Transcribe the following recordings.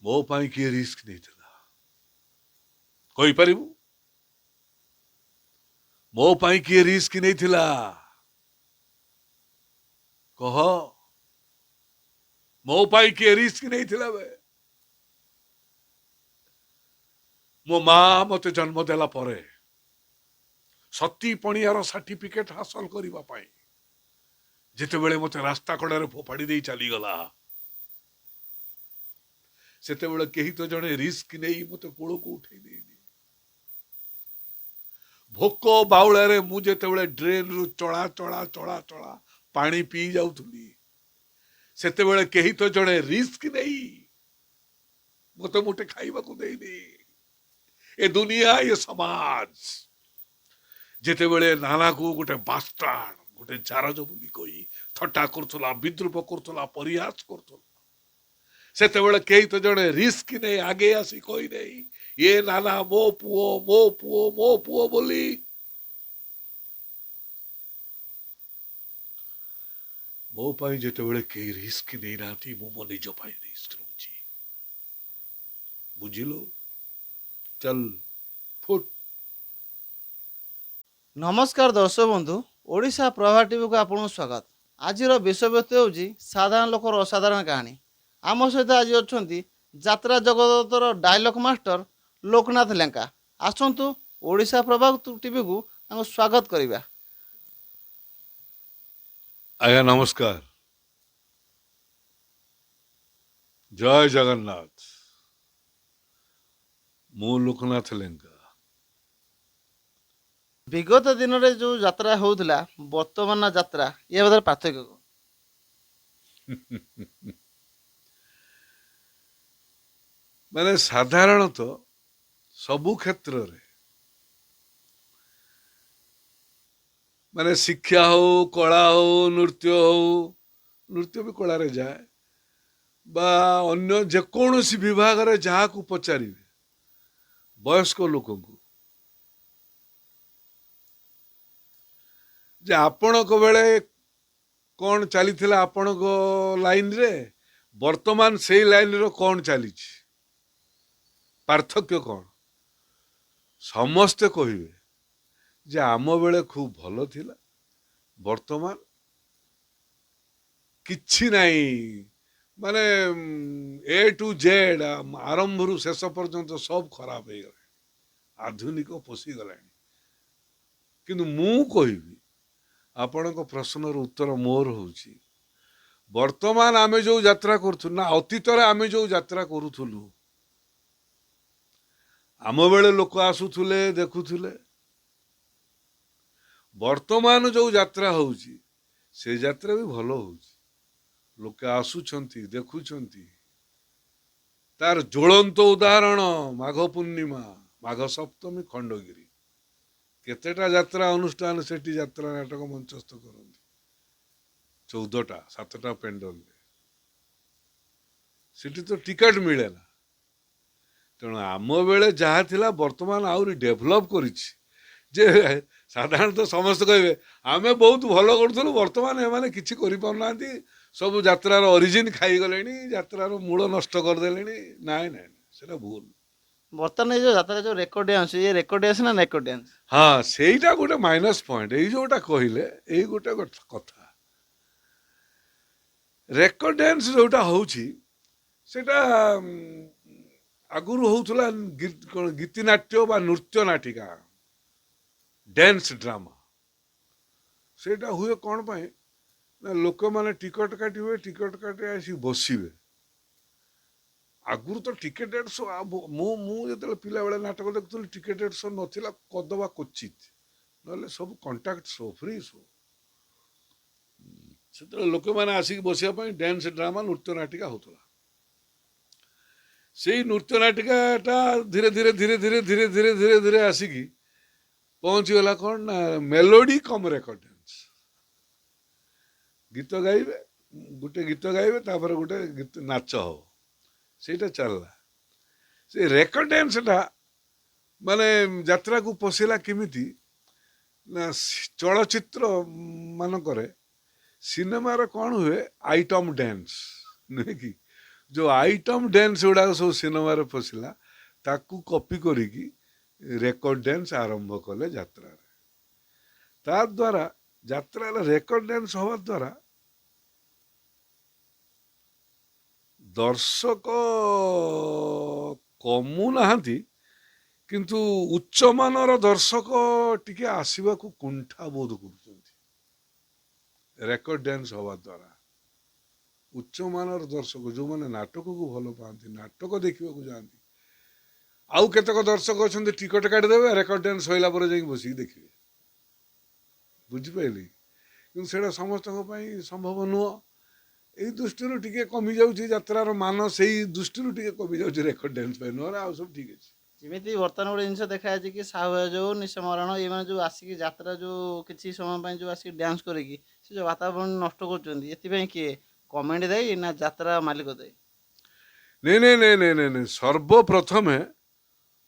ମୋ ପାଇଁ କିଏ ରିସ୍କ ନେଇଥିଲା କହିପାରିବୁ? ମୋ ପାଇଁ କିଏ ରିସ୍କ ନେଇଥିଲା କହ? ମୋ ପାଇଁ କିଏ ରିସ୍କ ନେଇଥିଲା ବେ? ମୋ ମା ମତେ ଜନ୍ମ ଦେଲା ପରେ ସତୀ ପଣିଆର ସାର୍ଟିଫିକେଟ ହାସଲ କରିବା ପାଇଁ ଯେତେବେଳେ ମତେ ରାସ୍ତା କଡ଼ରେ ଫୋପାଡ଼ି ଦେଇ ଚାଲିଗଲା, ସେତେବେଳେ କେହି ତ ଜଣେ ରିସ୍କ ନେଇ ମତେ କୋଳକୁ ଉଠେଇ ଦେଇନି। ଭୋକ ବାଉଳାରେ ମୁଁ ଯେତେବେଳେ ଡ୍ରେନରୁ ଚଳା ଚଳା ଚଳା ଚଳା ପାଣି ପିଇ ଯାଉଥିଲି, ସେତେବେଳେ କେହି ତ ଜଣେ ରିସ୍କ ନେଇ ମତେ ମୋଟେ ଖାଇବାକୁ ଦେଇନି। ଏ ଦୁନିଆ, ଏ ସମାଜ ଯେତେବେଳେ ନାନାକୁ ଗୋଟେ ବାଷ୍ଟାର୍ଡ, ଗୋଟେ ଜାରଜ ବୋଲି କହି ଥଟ୍ଟା କରୁଥିଲା, ବିଦ୍ରୁପ କରୁଥିଲା, ପରିହାସ କରୁଥିଲା, ସେତେବେଳେ କେହି ତ ଜଣେ ରିସ୍କ ନେଇ ଆଗେଇ ଆସି କହି ନେଇ ଏ ନାନା ମୋ ପୁଅ ମୋ ପୁଅ ମୋ ପୁଅ ବୋଲି। ମୋ ପାଇଁ ଯେତେବେଳେ କେହି ରିସ୍କ ନେଇନାହାନ୍ତି, ମୁଁ ମୋ ନିଜ ପାଇଁ ରିସ୍କ ନଉଛି। ବୁଝିଲୁ? ଚଲ ଫୁଟ। नमस्कार दर्शक बंधु, ओडिशा प्रभा टीवी को आपको स्वागत। आज विषयवस्तु होची साधारण लोकर असाधारण कहानी। आम सहित आज अच्छा यात्रा जगतर डायलॉग मास्टर लोकनाथ लेंका। आसतु ओडिशा प्रभा टीवी को स्वागत करवा। आज्ञा नमस्कार, जय जगन्नाथ। मु लोकनाथ लेंका। विगत दिन में जो यात्रा होता वर्तमान यात्रा ये बदल पार्थक्य को माने साधारणतः सबु क्षेत्र रे माने शिक्षा हो, कला हो, नृत्य भी कला रे जाए बा अन्य जेकोसी विभाग रे जहाँ को पचारे वयस्क लोक को जे आपणक बेले कौन चली आपण लाइन रे, वर्तमान से लाइन रो कौन चली पार्थक्य कौन? समस्ते कहिबे जे आम बेले खूब भल थिला, वर्तमान किछि नहीं, माने ए टू जेड आरंभ रु शेष पर्यंत सब खराब हो गला, आधुनिक पशि गला। किंतु मु कहिबी आपण प्रश्नर उत्तर मोर होची, वर्तमान आमे जो यात्रा करथु ना अतीत रे आमे जो यात्रा करूथुलु, आम बेले लोक आसुथुले देखुथुले, वर्तमान जो यात्रा होची से यात्रा भी भल होची। लोक आसुछंती, देखुछंती। तार ज्वलंत उदाहरण माघ पूर्णिमा, माघ सप्तमी, खंडगिरी। केतेटा यात्रा अनुष्ठान सेठी यात्रा नाटक मंचस्थ करती, 14टा 7टा पेंडल सेठी तो टिकट मिले ना। तेणु आम बेले जहाँ थिला वर्तमान आउरी डेभलप करिछि जे साधारणतः समस्त कहे आमे बहुत भल करूँ, वर्तमान एमाने किछि करि पाउनांती, सब यात्रार ओरिजिन खाई गलेनी, यात्रार मूल नष्ट करदेलेनी। नाई नाई सेटा भूल। बर्तमान जो यात्रा जो रेकर्ड डांस, ये रेकर्ड डांस ना नेकड डांस? हाँ, सेटा गोटे माइनस पॉइंट। ये जोटा कहले ये गोटे कथा, रेकर्ड डांस जोटा होची सेटा आगुरु होउथला गीतिनाट्य बा नृत्य नाटिका, डांस ड्रामा। सेटा हुए कौन पाए ना, लोक माने टिकट काटिबे, टिकट काटे आसी बसिबे। आगुरु तो टिकेटेड शो मु जेतेले पिला बेले नाटक देखुथुली, टिकेटेड शो नथिला, कदबा क्वचित, नले सब कॉन्टैक्ट शो, फ्री शो। सेतेले लोक माने आसी बसिया पई डांस ड्रामा नृत्य नाटिका होतला। सेई नृत्य नाटिकाटा धीरे धीरे धीरे धीरे धीरे धीरे धीरे धीरे आसिकी पहुंची गला कौन ना, मेलोडी कम रेकर्ड डांस। गीत गाइबे, गोटे गीत गाइबे, तापर गोटे गीत नाच हो, सेटा चलला। से रेकर्ड डांसटा माने यात्रा को पशिला केमिति ना, चलचित्र मानकरे सिनेमार कौन हुए आइटम डांस नुहे कि, जो आइटम डांस गुड़ाक सब सिनेमा पशिला ताकू कॉपी करिकी रेकर्ड डांस आरंभ कले यात्रा ता द्वारा यात्रा रेकर्ड डांस हवा द्वारा दर्शक कमु नाहांती किंतु उच्च मानर दर्शक टिके आसवा को कुंठा बोध कर रेकर्ड डांस हवा द्वारा उच्च मानर दर्शक जो माने नाटक को भल पाती नाटक देखा जाती आउ केतक दर्शक अच्छा टिकट काटिदेवे रेकर्ड डांस सैला बस देखिए बुझिपारे कि से समस्त संभव नुह यही दृष्टि टिके कमी जाऊँगी यात्रार मान से दृष्टि टिके कमी जाऊँगी रेकर्ड डांस नुह आ सब ठीक अच्छे ଯେମିତି ବର୍ତ୍ତମାନ ଗୋଟେ ଜିନିଷ ଦେଖାଯାଇଛି କି ସାହୁ ଯୋଉ ନିଶ ମହାରଣା ଏମାନେ ଯୋଉ ଆସିକି ଯାତ୍ରା ଯୋଉ କିଛି ସମୟ ପାଇଁ ଯୋଉ ଆସିକି ଡ୍ୟାନ୍ସ କରିକି ସେ ଯୋଉ ବାତାବରଣ ନଷ୍ଟ କରୁଛନ୍ତି ଏଥିପାଇଁ କିଏ କମେଣ୍ଟ ଦେଇ ନା ଯାତ୍ରା ମାଲିକ ଦେଇ? नहीं नहीं नहीं नहीं नहीं नहीं सर्वप्रथमे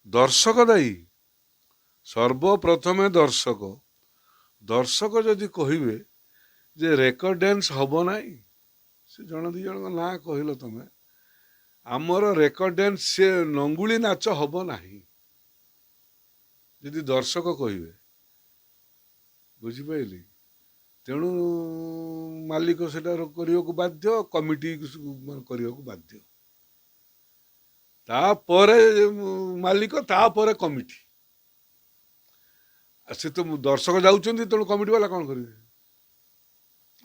दर्शक दायी सर्वप्रथमे दर्शक दर्शक जदि कहिबे जे रेकर्ड डांस हब नाई से जन दी जन ना कहल तमें आमर रेकर्ड डांस से नंगुली नाच हब नाही जदि दर्शक कहिबे बुझिपाइली तेणु मालिक सेटा करने को बाध्य कमिटी करने को बाध्य तापरे मालिक तापरे कमिटी से तो दर्शक जाऊँ तेणु कमिटी वाला कौन करेंगे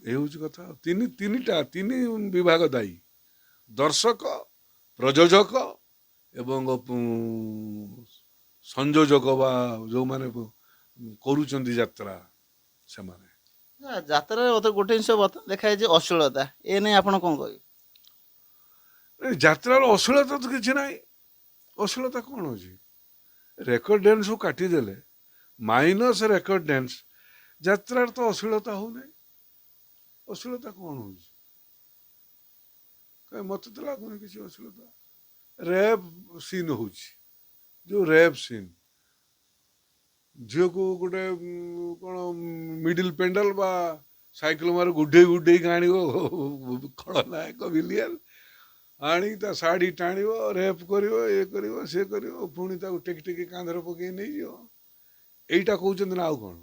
ये हूँ कथा तीन विभाग दायी दर्शक प्रयोजक एवं संयोजक बा जो माने करुचंदी यात्रा से माने ଯାତ୍ରାରେ ଗୋଟେ ଜିନିଷ ବର୍ତ୍ତମାନ ଦେଖାଯାଇଛି ଅଶ୍ଳୀଳତା ଏ ନେଇ ଆପଣ କଣ କହିବେ? ଯାତ୍ରାର ଅଶ୍ଳୀଳତା ତ କିଛି ନାହିଁ ଅଶ୍ଳୀଳତା କଣ ଅଛି रेकर्ड डांस को काटिदेले माइनस रेकर्ड डांस यात्रार तो अश्लीलता हो नहीं अश्लीलता कौन हो मत तो लगुनि किसी अश्लीलता रेप सीन हो जो रेप सीन झील को गोटे कौन मिडिल पेंडल बा साइकिल मार गुड्डे गुड्डे आण खलनायक विलियन आनी ता शाढ़ी टाण रेप कर ये कर सी कर पुणी टेक टेक कांधर पकई नहीं यहीटा कहते ना आउ कौन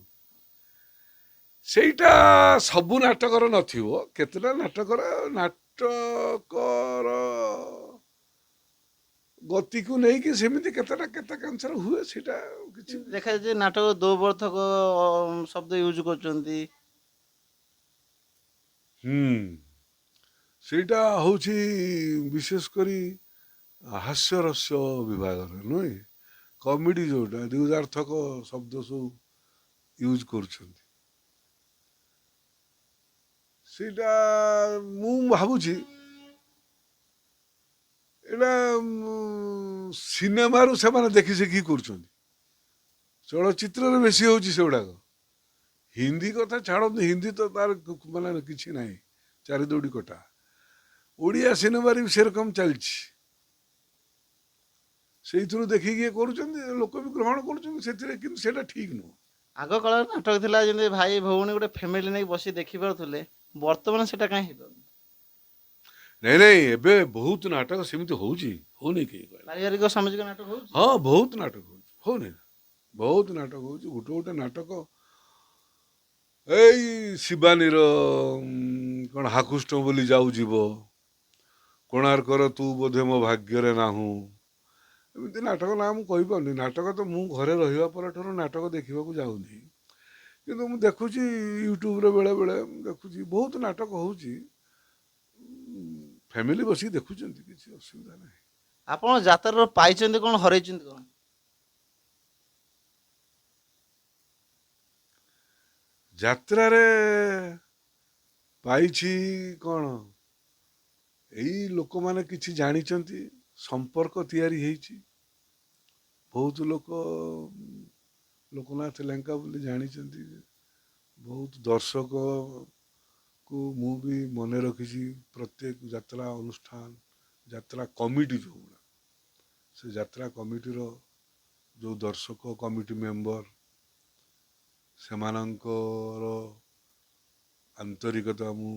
सेटा सबू नाटकर नथिबो केतेटा नाटकर नाटकर गति को नहीं कि सेमिति केतेटा केते कैंसर हुए सेटा किछि ଦେଖାଯାଉଛି ନାଟକ ଦୋବର୍ଥକ ଶବ୍ଦ ୟୁଜ୍ କରୁଛନ୍ତି। ସେଇଟା ହଉଛି ବିଶେଷ କରି ହାସ୍ୟରସ୍ୟ ବିଭାଗରେ ନୁହେଁ କମେଡି ଯୋଉଟା ଦ୍ୱିଧାର୍ଥକ ଶବ୍ଦ ସବୁ ୟୁଜ୍ କରୁଛନ୍ତି ସେଇଟା ମୁଁ ଭାବୁଛି ଏଇଟା ସିନେମାରୁ ସେମାନେ ଦେଖି ଶିଖି କରୁଛନ୍ତି ଚଳଚ୍ଚିତ୍ରରେ ବେଶୀ ହଉଛି ସେଗୁଡ଼ାକ हिंदी कथा छाड़ हिंदी तो तार माने किसी ना चारि दौड़ी कटा ओडिया सिनेमा भी सेरकम चलती देखिए लोक भी ग्रहण कर ठीक नुह आग काल नाटक थिला जमी भाई भौणी गोटे फैमिली नहीं बसी देखी पारे बर्तमान से कहीं नहीं नहीं एबे बहुत नाटक सेमती होनी पारिवारिक सामाजिक नाटक हो हाँ बहुत नाटक होनी बहुत नाटक हो गोटे गोटे नाटक एई शिवानीर कौन हाकुष्ट बोली जाऊ जीव कोणार्कर तू बोधे मो भाग्य नाहू एमती नाटक ना मुझे कहीपार नाटक तो मु घरे रहा पर नाटक देखा जाऊनी किंतु मु देखुची यूट्यूब रे बेले बेले देखुची बहुत नाटक हो फैमिली बस देखुं किसी असुविधा ना आपण जातर पाई कौन हर कौन यात्रा रे पाइछि कौन यही लोक माने किछि जानी संपर्क तैयारी हेछि बहुत लोक लोकनाथ लेंका बोली जानी बहुत दर्शक को मु भी मन रखी प्रत्येक यात्रा अनुष्ठान यात्रा कमिटी जो से यात्रा कमिटी रो जो दर्शक कमिटी मेंबर सेमानंकर आंतरिकता मु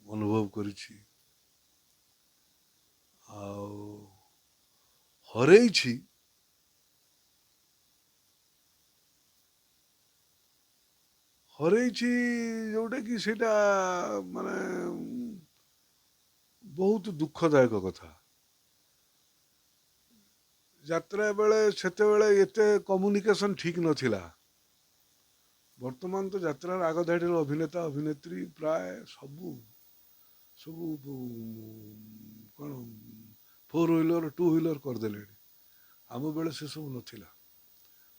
अनुभव करिछि ଆଉ ହରେଇଛି ହରେଇଛି ଯୋଉଟା କି ସେଇଟା ମାନେ ବହୁତ ଦୁଃଖଦାୟକ କଥା। ଯାତ୍ରା ବେଳେ ସେତେବେଳେ ଏତେ କମ୍ୟୁନିକେସନ ଠିକ ନଥିଲା। ବର୍ତ୍ତମାନ ତ ଯାତ୍ରାର ଆଗ ଧାଡ଼ିର ଅଭିନେତା ଅଭିନେତ୍ରୀ ପ୍ରାୟ ସବୁ ସବୁ କ'ଣ 4 ହ୍ୱିଲର 2 ହ୍ୱିଲର କରିଦେଲେଣି। ଆମ ବେଳେ ସେସବୁ ନଥିଲା।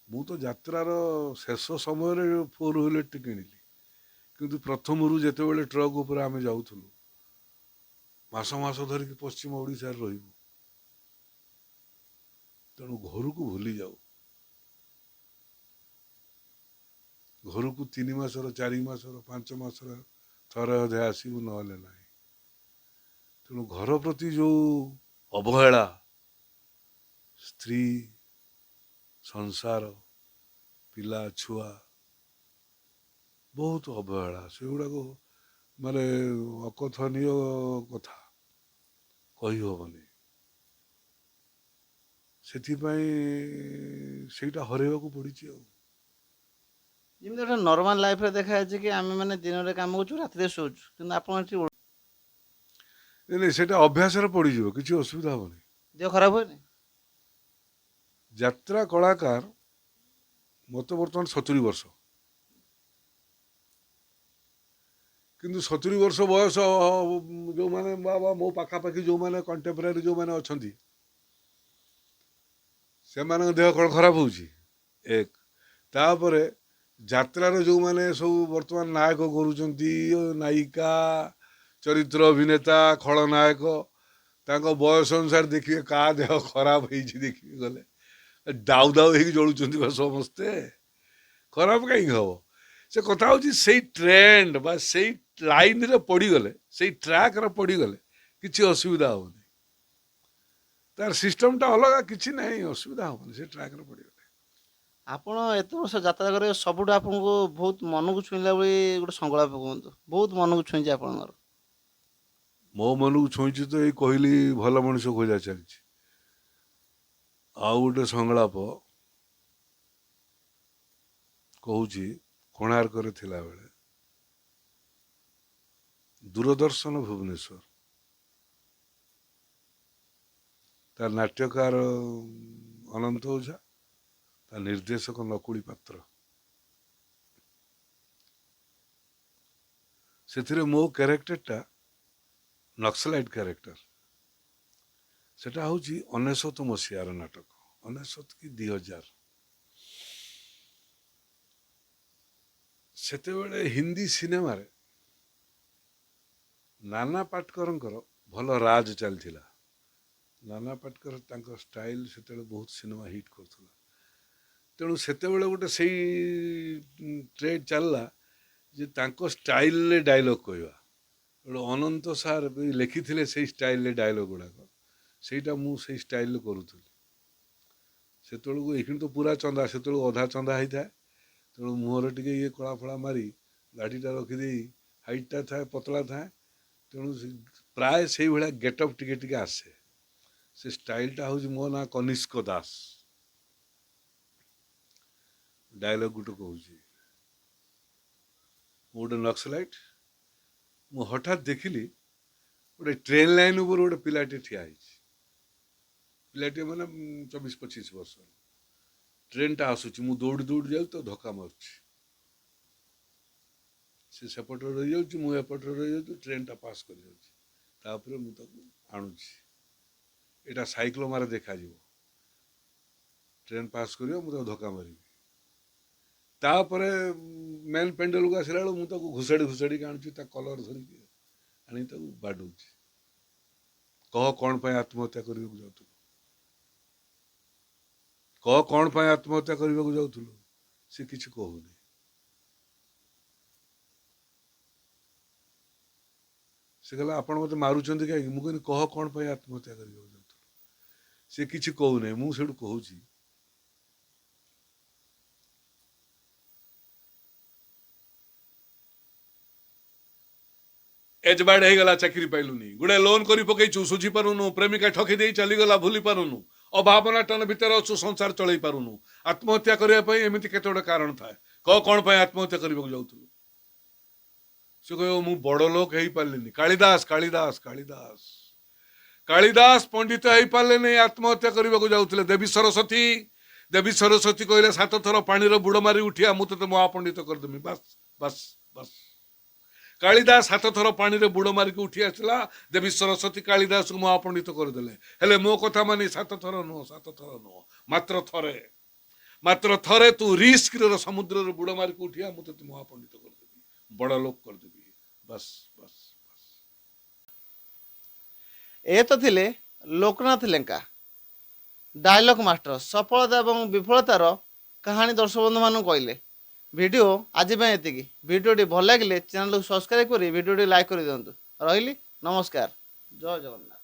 ମୁଁ ତ ଯାତ୍ରାର ଶେଷ ସମୟରେ 4 ହ୍ୱିଲରଟି କିଣିଲି, କିନ୍ତୁ ପ୍ରଥମରୁ ଯେତେବେଳେ ଟ୍ରକ୍ ଉପରେ ଆମେ ଯାଉଥିଲୁ, ମାସ ମାସ ଧରିକି ପଶ୍ଚିମ ଓଡ଼ିଶାରେ ରହିବୁ, ତେଣୁ ଘରକୁ ଭୁଲି ଯାଉ। ଘରକୁ 3 ମାସର 4 ମାସର 5 ମାସର ଥରେ ଅଧେ ଆସିବୁ, ନହେଲେ ନାହିଁ। ତେଣୁ ଘର ପ୍ରତି ଯୋଉ ଅବହେଳା, ସ୍ତ୍ରୀ ସଂସାର ପିଲା ଛୁଆ ବହୁତ ଅବହେଳା, ସେଗୁଡ଼ାକ ମାନେ ଅକଥନୀୟ କଥା, କହିହବନି। ସେଥିପାଇଁ ସେଇଟା ହରେଇବାକୁ ପଡ଼ିଛି ଆଉ। ଯେମିତି ଗୋଟେ ନର୍ମାଲ ଲାଇଫରେ ଦେଖାଯାଉଛି କି ଆମେ ମାନେ ଦିନରେ କାମ କରୁଛୁ, ରାତିରେ ଶୋଉଛୁ, କିନ୍ତୁ ଆପଣ ଏଠି ନାଇଁ ସେଇଟା ଅଭ୍ୟାସରେ ପଡ଼ିଯିବ, କିଛି ଅସୁବିଧା ହବନି। ଦେହ ଖରାପ ହୁଏନି? ଯାତ୍ରା କଳାକାର ମୋତେ ବର୍ତ୍ତମାନ 70 ବର୍ଷ, କିନ୍ତୁ 70 ବର୍ଷ ବୟସ ଯୋଉମାନେ ବା ମୋ ପାଖାପାଖି ଯୋଉମାନେ କଣ୍ଟେମ୍ପୋରାରୀ ଯୋଉମାନେ ଅଛନ୍ତି, ସେମାନଙ୍କ ଦେହ କ'ଣ ଖରାପ ହଉଛି? ଏକ ତାପରେ ଯାତ୍ରାର ଯୋଉମାନେ ସବୁ ବର୍ତ୍ତମାନ ନାୟକ କରୁଛନ୍ତି, ନାୟିକା, ଚରିତ୍ର ଅଭିନେତା, ଖଳନାୟକ, ତାଙ୍କ ବୟସ ଅନୁସାରେ ଦେଖିବେ କାହା ଦେହ ଖରାପ ହେଇଛି ଦେଖିବେ ଗଲେ ଦାଉ ଦାଉ ହେଇକି ଜଳୁଛନ୍ତି ବା ସମସ୍ତେ। ଖରାପ କାହିଁକି ହବ? ସେ କଥା ହଉଛି ସେଇ ଟ୍ରେଣ୍ଡ ବା ସେଇ ଲାଇନରେ ପଡ଼ିଗଲେ, ସେଇ ଟ୍ରାକରେ ପଡ଼ିଗଲେ କିଛି ଅସୁବିଧା ହବନି। ତାର ସିଷ୍ଟମଟା ଅଲଗା, କିଛି ନାହିଁ, ଅସୁବିଧା ହବନି ସେ ଟ୍ରାକରେ ପଡ଼ିଗଲେ। ଆପଣ ଏତେ ବର୍ଷ ଯାତ୍ରା କରିବେ, ସବୁଠୁ ଆପଣଙ୍କୁ ବହୁତ ମନକୁ ଛୁଇଁଲା ଭଳି ଗୋଟେ ସଂଳାପ କୁହନ୍ତୁ, ବହୁତ ମନକୁ ଛୁଇଁଛି ଆପଣଙ୍କର। ମୋ ମନକୁ ଛୁଇଁଛି ତ ଏଇ କହିଲି ଭଲ ମଣିଷ ଖୋଜା ଚାଲିଛି। ଆଉ ଗୋଟେ ସଂଳାପ କହୁଛି। କୋଣାର୍କରେ ଥିଲାବେଳେ ଦୂରଦର୍ଶନ ଭୁବନେଶ୍ୱର, ତା ନାଟ୍ୟକାର ଅନନ୍ତ ଓଝା, ତା ନିର୍ଦ୍ଦେଶକ ନକୁଳି ପାତ୍ର। ସେଥିରେ ମୋ କ୍ୟାରେକ୍ଟରଟା ନକ୍ସଲାଇଟ୍ କ୍ୟାରେକ୍ଟର। ସେଟା ହଉଛି 1999 ମସିହାର ନାଟକ, 1999 କି 2000। ସେତେବେଳେ ହିନ୍ଦୀ ସିନେମାରେ ନାନା ପାଟକରଙ୍କର ଭଲ ରାଜ ଚାଲିଥିଲା। ନାନା ପାଟକର ତାଙ୍କ ଷ୍ଟାଇଲ ସେତେବେଳେ ବହୁତ ସିନେମା ହିଟ୍ କରୁଥିଲା। ତେଣୁ ସେତେବେଳେ ଗୋଟେ ସେଇ ଟ୍ରେଡ୍ ଚାଲିଲା ଯେ ତାଙ୍କ ଷ୍ଟାଇଲରେ ଡାଇଲଗ କହିବା। ତେଣୁ ଅନନ୍ତ ସାର୍ ବି ଲେଖିଥିଲେ ସେଇ ଷ୍ଟାଇଲରେ ଡାଇଲଗ ଗୁଡ଼ାକ, ସେଇଟା ମୁଁ ସେଇ ଷ୍ଟାଇଲରେ କରୁଥିଲି। ସେତେବେଳକୁ ଏଇଖିଣି ତ ପୁରା ଚନ୍ଦା, ସେତେବେଳକୁ ଅଧା ଚନ୍ଦା ହେଇଥାଏ। ତେଣୁ ମୁହଁରେ ଟିକେ ଇଏ କଳା ଫଳା ମାରି ଦାଢ଼ିଟା ରଖିଦେଇ, ହାଇଟ୍ଟା ଥାଏ, ପତଳା ଥାଏ, ତେଣୁ ପ୍ରାୟ ସେଇଭଳିଆ ଗେଟଅପ୍ ଟିକେ ଟିକେ ଆସେ। ସେ ଷ୍ଟାଇଲଟା ହେଉଛି, ମୋ ନାଁ କନିଷ୍କ ଦାସ। ଡାଇଲଗ ଗୋଟେ କହୁଛି, ମୁଁ ଗୋଟେ ନକ୍ସଲାଇଟ୍, ମୁଁ ହଠାତ୍ ଦେଖିଲି ଗୋଟେ ଟ୍ରେନ୍ ଲାଇନ୍ ଉପରେ ଗୋଟେ ପିଲାଟେ ଠିଆ ହେଇଛି। ପିଲାଟିଏ ମାନେ 24-25 ବର୍ଷ। ଟ୍ରେନ୍ଟା ଆସୁଛି, ମୁଁ ଦୌଡ଼ି ଦୌଡ଼ି ଯାଉଛି, ତ ଧକ୍କା ମାରୁଛି। ସେ ସେପଟରେ ରହିଯାଉଛି, ମୁଁ ଏପଟରେ ରହିଯାଉଛି, ଟ୍ରେନ୍ଟା ପାସ୍ କରିଯାଉଛି। ତାପରେ ମୁଁ ତାକୁ ଆଣୁଛି। ଏଇଟା ସାଇକ୍ଲୋମାରେ ଦେଖାଯିବ। ଟ୍ରେନ୍ ପାସ୍ କରିବ, ମୁଁ ତାକୁ ଧକ୍କା ମାରିବି। ତାପରେ ମେନ୍ ପେଣ୍ଡେଲକୁ ଆସିଲା ବେଳକୁ ମୁଁ ତାକୁ ଘୁଷାଡ଼ି ଘୁଷାଡ଼ିକି ଆଣୁଛି, ତା କଲର ଧରିକି ଆଣିକି ତାକୁ ବାଡ଼ଉଛି। କହ କ'ଣ ପାଇଁ ଆତ୍ମହତ୍ୟା କରିବାକୁ ଯାଉଥିଲୁ? କହ କ'ଣ ପାଇଁ ଆତ୍ମହତ୍ୟା କରିବାକୁ ଯାଉଥିଲୁ? ସେ କିଛି କହୁନି। ସେ କହିଲା, ଆପଣ ମୋତେ ମାରୁଛନ୍ତି କାହିଁକି? ମୁଁ କହିଲି, କହ କ'ଣ ପାଇଁ ଆତ୍ମହତ୍ୟା କରିବାକୁ ଯାଉଥିଲୁ? ସେ କିଛି କହୁନାହିଁ। ମୁଁ ସେଠୁ କହୁଛି, एज बाड ହେଇଗଲା ଚାକିରି ପାଇଲୁନି ଗୁଡେ ଲୋନ କରି ପକେଇଛୁ ସୁଝି ପାରୁନୁ ପ୍ରେମିକା ଠକି ଦେଇ ଚାଲିଗଲା ଭୁଲି ପାରୁନୁ ଅଭାବନା ଟନ ଭିତରେ ଅଛୁ ସଂସାର ଚଳେଇ ପାରୁନୁ ଆତ୍ମହତ୍ୟା କରିବା ପାଇଁ ଏମିତି କେତେ ଗୋଟେ କାରଣ ଥାଏ କଣ ପାଇଁ ଆତ୍ମହତ୍ୟା କରିବାକୁ ଯାଉଥିଲୁ ସେ କହିବ ମୁଁ ବଡ ଲୋକ ହେଇପାରିଲିନି କାଳିଦାସ କାଳିଦାସ କାଳିଦାସ କାଳିଦାସ ପଣ୍ଡିତ ହେଇପାରିଲେନି ଆତ୍ମହତ୍ୟା କରିବାକୁ ଯାଉଥିଲେ ଦେବୀ ସରସ୍ୱତୀ କହିଲେ 7 ଥର ପାଣିର ବୁଡ ମାରି ଉଠିଆ ମୁଁ ତତେ ମହାପଣ୍ଡିତ କରିଦେମି ବାସ୍ ବାସ୍ ବାସ୍ कालिदास 7 थर पानी रे बुड़ मारिक उठी आसला देवी सरस्वती कालिदास को महापंडित करदेले हेले मो कथा मानी 7 थर नुह मात्र थरे तू रिस्क रे समुद्र रे बुड़ मारिक उठिया मु तते महापंडित करदेबी बड़ लोक करदेबी बस बस बस ए तो थिले लोकनाथ लेंका डायलॉग मास्टर सफलता एवं विफलतार कहानी दर्शक बंधु मान कहले वीडियो आज ये वीडियो भल लगे चैनल को सब्सक्राइब कर वीडियो लाइक कर दिंतु रही नमस्कार जय जगन्नाथ।